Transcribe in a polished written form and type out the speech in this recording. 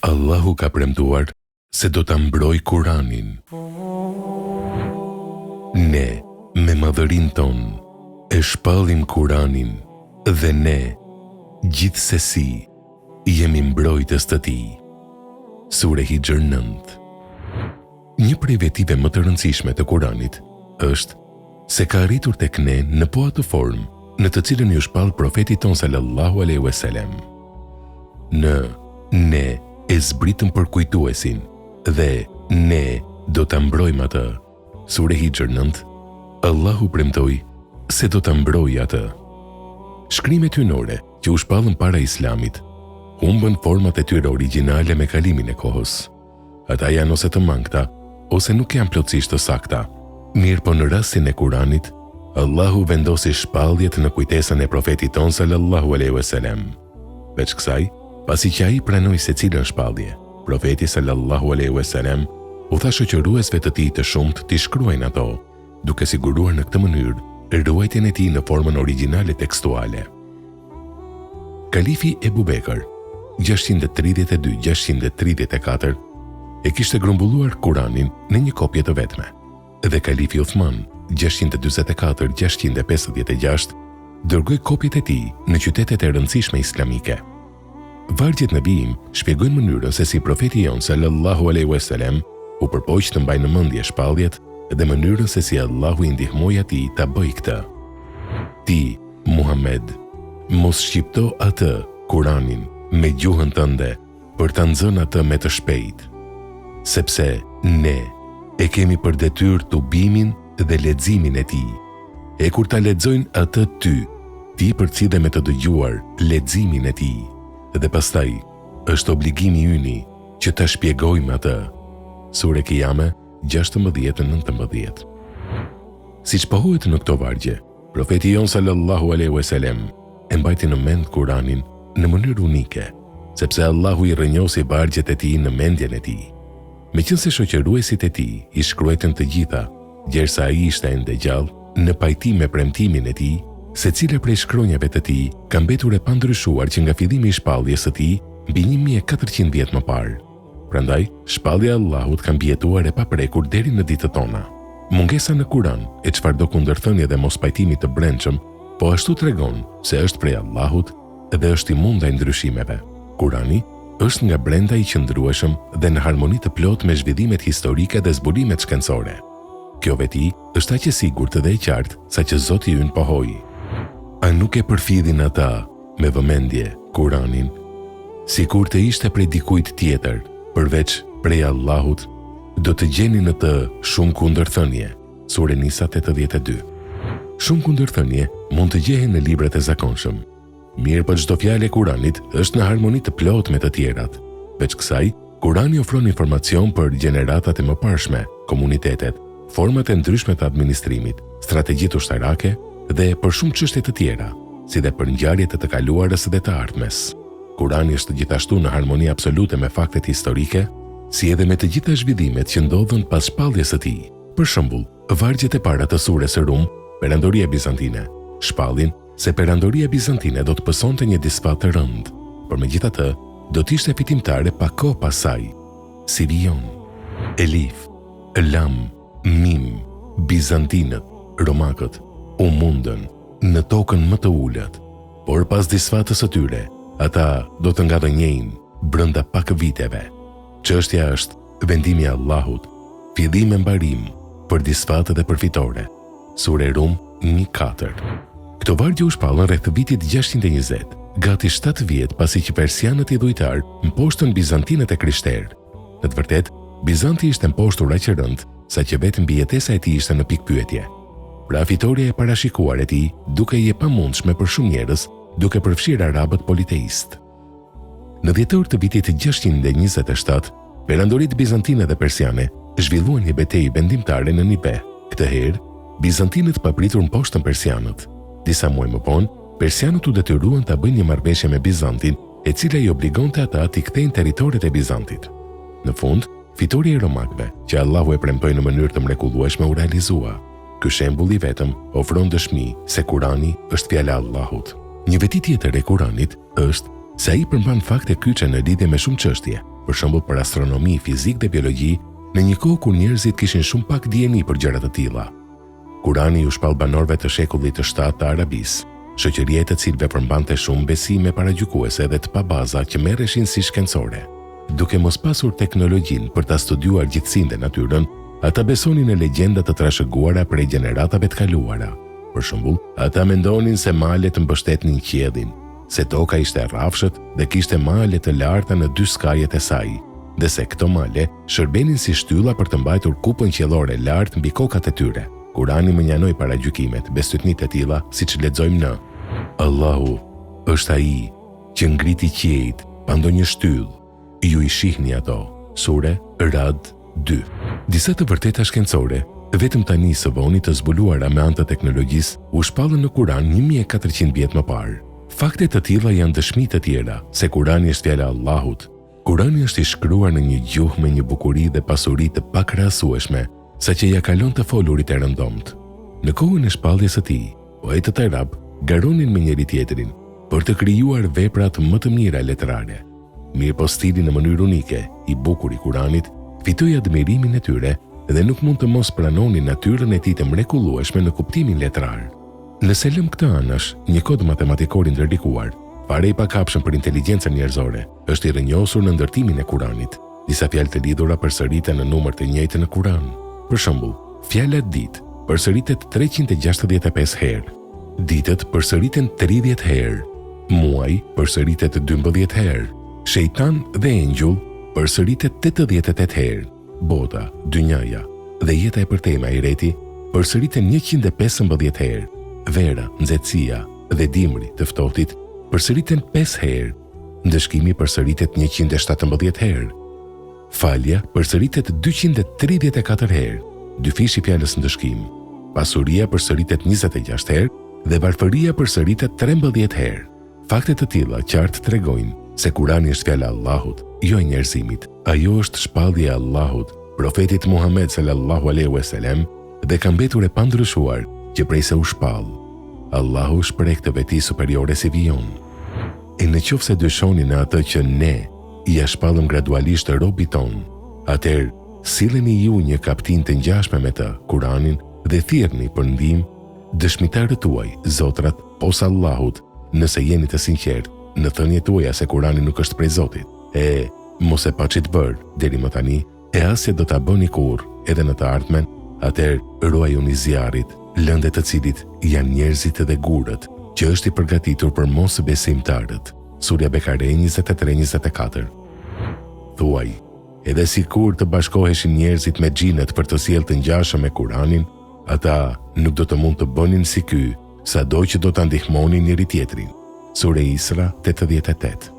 Allahu ka premtuar se do ta mbroj Kuranin. Ne, me madhërin ton, e shpallim Kuranin dhe ne, gjithsesi, jemi mbrojtës të tij. Sure Hijr 9. Një prej vetive më të rëndësishme të Kuranit është se ka arritur tek ne në po atë formë në të cilën ju shpall profeti ton sallallahu alaihi wasallam. Ne e zbritëm për kujtuesin dhe ne do ta mbrojmë atë. Sure Hijr 9. Allahu premtoi se do ta mbrojë atë. Shkrimet hyjnore që u shpallën para Islamit humbën format e tyre origjinale me kalimin e kohës. Ata janë ose të mangëta, ose nuk janë plotësisht të sakta. Mirë po në rastin e Kuranit, Allahu vendosi shpalljet në kujtesën e profetit ton sallallahu alaihi wasallam. Veç kësaj, pasi që ai pranoi secilën shpallje, profeti sallallahu alaihi wasallam u tha shoqëruesve të tij të shumtë t'i shkruajnë ato, duke siguruar në këtë mënyrë ruajtjen e tij në formën origjinale tekstuale. Kalifi Ebu Bekër, 632-634, e kishte grumbulluar Kuranin në një kopje të vetme, dhe kalifi Uthman, 644-656, dërgoi kopjet e tij në qytetet e rëndësishme islamike. Vargjet në vijim shpjegojnë mënyrën se si profeti jon sallallahu alaihi wasallam u përpoq të mbajë në mendje shpalljet dhe mënyrën se si Allahu i ndihmoi atij ta bëjë këtë. Ti, Muhammed, mos shqipto atë, Kuranin, me gjuhën tënde për ta nxënë atë me të shpejtë, sepse ne e kemi për detyrë tubimin dhe leximin e tij. E kur ta lexojnë atë ti përcjell me të dëgjuar leximin e tij, dhe pastaj është obligimi yni që ta shpjegojmë atë. Sure Kijame 16-19. Siç pohuhet në këto vargje, profeti jon sallallahu alaihi wasallam e mbajti në mend Kuranin në mënyrë unike, sepse Allahu i rrënjosi vargjet e tij në mendjen e tij. Meqense shoqëruesit e tij i shkruajtën të gjitha, gjersa ai ishte ende gjallë, në pajtim me premtimin e tij, secila prej shkronjave të tij ka mbetur e pandryshuar që nga fillimi i shpalljes së tij mbi 1400 vjet më parë. Prandaj, shpallja e Allahut ka mbijetuar e paprekur deri në ditët tona. Mungesa në Kuran e çfarëdo kundërthënie dhe mospajtimi të brendshëm, po ashtu tregon se është prej Allahut dhe është i mund ndaj ndryshimeve. Kurani është nga brenda i qëndrueshëm dhe në harmoni të plot me zhvillimet historike dhe zbulimet shkencore. Kjo veti është aq e sigurt dhe e qartë sa që Zoti ynë pohoi. A nuk e përfidhin ata me vëmendje Kuranin, sikur të ishte prej dikujt tjetër, përveç prej Allahut, do të gjeni në të shumë kundërthënie. Sure Nisa 82. Shumë kundërthënie mund të gjehen në librat e zakonshëm. Mirë po çdo fjalë e Kuranit është në harmoni të plot me të tjerat. Veç kësaj, Kurani ofron informacion për gjeneratat e mëparshme, komunitetet, format e ndryshme të administrimit, strategjitë ushtarake dhe për shumë çështje të tjera, si dhe për ngjarjet e të kaluarës dhe të ardhmes. Kurani është gjithashtu në harmoni absolute me faktet historike, si edhe me të gjitha zhvillimet që ndodhen pas shpalljes së tij. Për shembull, vargjet e para të surës Rum, Perandoria Bizantine, shpallin se Perandoria Bizantine do të pësonte një disfat të rënd, por megjithatë do të ishte fitimtare pa kohë pas saj. Sirion, Elif, Lam, Mim, Bizantinët, Romakët u mundën në tokën më të ulët, por pas disfatës së tyre, ata do të ngadhënjejnë brenda pak viteve. Çështja është vendimi i Allahut, fillim e mbarim për disfatë dhe përfitore. Sure Rum 1:4. Këto vargje u shpallën rreth vitit 620, gati 7 vjet pasi që persianët i dhujtar mposhtën bizantinët e krishterë. Në të vërtetë, Bizanti ishte mposhtur aq rënd sa që vetëm mbijetesa e tij ishte në pikë pyetje. Pra fitoria e parashikuar e tij duke i e pamundshme për shumë njerëz, duke përfshirë arabët politeist. Në dhjetor të vitit 627, perandorit bizantine dhe persiane zhvilluan një betejë vendimtare në Nipe. Këtë herë, bizantinët papritur mposhtën persianët. Disa muaj më vonë, persianët u detyruan ta bëjnë një marrëveshje me Bizantin, e cila i obligonte ata t'i kthejnë territoret e Bizantit. Në fund, fitoria e romakëve, që Allahu e premtoi në mënyrë të mrekullueshme, u realizua. Ky shembull i vetëm ofron dëshmi se Kurani është fjala e Allahut. Një veti tjetër e Kuranit është se ai përmban fakte kyçe në lidhje me shumë çështje, për shembull për astronomi, fizikë dhe biologji, në një kohë kur njerëzit kishin shumë pak dijeni për gjëra të tilla. Kurani u shpall banorëve të shekullit të 7 të Arabisë, shoqëria e cilëve përmbante shumë besime paragjykuese dhe të pabaza që merreshin si shkencore. Duke mos pasur teknologjinë për ta studiuar gjithësinë dhe natyrën, ata besonin në legjenda të trashëguara prej gjeneratave të kaluara. Për shembull, ata mendonin se malet mbështetnin qiellin, se toka ishte rrafshët dhe kishte male të larta në 2 skajet e saj, dhe se këto male shërbenin si shtylla për të mbajtur kupën qiellore lart mbi kokat e tyre. Kurani më njanoi paragjykimet, besytnitë e tilla, siç lexojmë në: Allahu është ai që ngriti qiejt pa ndonjë shtyllë, ju i shihni ato. Sure Rad 2. Disa të vërteta shkencore, vetëm tani së voni të zbuluara me anë të teknologjisë, u shpallën në Kur'an 1400 vjet më parë. Fakte të tilla janë dëshmi të tjera se Kurani është fjala e Allahut. Kurani është i shkruar në një gjuhë me një bukuri dhe pasuri të pakrahasueshme, saqë ja kalon të folurit e rëndomt. Në kohën e shpalljes së tij, poetët arab garonin me njëri tjetrin për të krijuar veprat më të mira letrare. Mirë po stili në mënyrë unike i bukur i Kuranit fitoi admirimin e tyre dhe nuk mund të mos pranonin natyrën e tij të mrekullueshme në kuptimin letrar. Nëse lëm këtë anash, një kod matematikor i ndërlikuar, fare i pakapshëm për inteligjencën njerëzore, është i rrënjosur në ndërtimin e Kuranit. Disa fjalë të lidhura përsëriten në numër të njëjtë në Kuran. Për shembull, fjala ditë përsëritet 365 herë. Ditët përsëriten 30 herë. Muaj përsëritet 12 herë. Shejtan dhe engjull përsëritet 88 herë. Bota, dynjaja dhe jeta e përtejma i reti përsëriten 115 herë. Vera, nxehtësia dhe dimri të ftohtit përsëriten 5 herë. Ndëshkimi përsëritet 117 herë. Falja përsëritet 234 herë. Dyfishi fjalës ndëshkim. Pasuria përsëritet 26 herë dhe varfëria përsëritet 13 herë. Fakte të tilla qartë tregojnë se Kurani është fjala e Allahut, jo e njerëzimit. Ajo është shpallje e Allahut, profetit Muhammed sallallahu alaihi wasallam, dhe ka mbetur e pandryshuar që prej se u shpall. Allahu shpreh këtë veti superiore si vijon. E në qoftë se dyshoni në atë që ne ja shpallëm gradualisht robit ton, atëherë silleni ju një kaptin të ngjashme me të, Kuranin, dhe thirrni për ndihmë dëshmitarët tuaj, zotrat, posa Allahut, nëse jeni të sinqertë në thëniet tuaja se Kurani nuk është prej Zotit. E mos e paçit bërë deri më tani, e as se do ta bëni kurrë edhe në të ardhmen, atëherë ruajuni zjarrit, lëndet të cilit janë njerëzit dhe gurët, që është i përgatitur për mos besimtarët. Surja Bekare 23-24. Thuaj, edhe sikur të bashkoheshin njerëzit me xhinët për të sjellë të ngjashëm me Kuranin, ata nuk do të mund të bënin si ky, sado që do ta ndihmonin njëri tjetrin. Sure Isra 88.